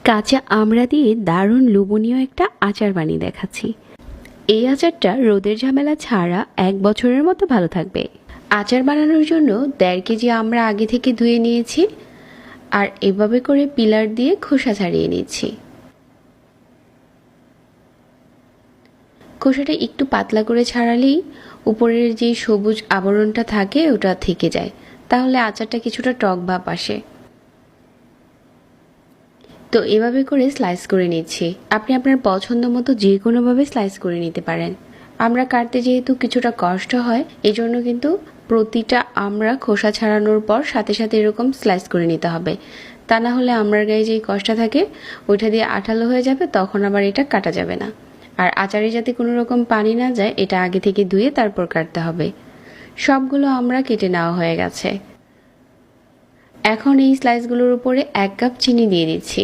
কাঁচা আমড়া দিয়ে দারুণ লোভনীয় একটা আচার বানিয়ে দেখাচ্ছি। এই আচারটা রোদের ঝামেলা ছাড়া 1 বছরের মতো ভালো থাকবে। আচার বানানোর জন্য 1.5 কেজি আমড়া আগে থেকে ধুয়ে নিয়েছি, আর এভাবে করে পিলার দিয়ে খোসা ছাড়িয়ে নিচ্ছি। খোসাটা একটু পাতলা করে ছাড়ালেই উপরের যে সবুজ আবরণটা থাকে ওটা থেকে যায়, তাহলে আচারটা কিছুটা টক ভাব আসে। তো এভাবে করে স্লাইস করে নিচ্ছি। আপনি আপনার পছন্দ মতো যে কোনোভাবে স্লাইস করে নিতে পারেন। আমরা কাটতে যেহেতু কিছুটা কষ্ট হয়, এজন্য কিন্তু প্রতিটা আমরা খোসা ছাড়ানোর পর সাথে সাথে এরকম স্লাইস করে নিতে হবে। তা না হলে আমড়ার গায়ে যেই কষ্টটা থাকে ওইটা দিয়ে আঠালো হয়ে যাবে, তখন আবার এটা কাটা যাবে না। আর আচারে যাতে কোনো রকম পানি না যায় এটা আগে থেকে ধুয়ে তারপর কাটতে হবে। সবগুলো আমরা কেটে নেওয়া হয়ে গেছে। এখন এই স্লাইসগুলোর উপরে 1 কাপ চিনি দিয়ে দিচ্ছি।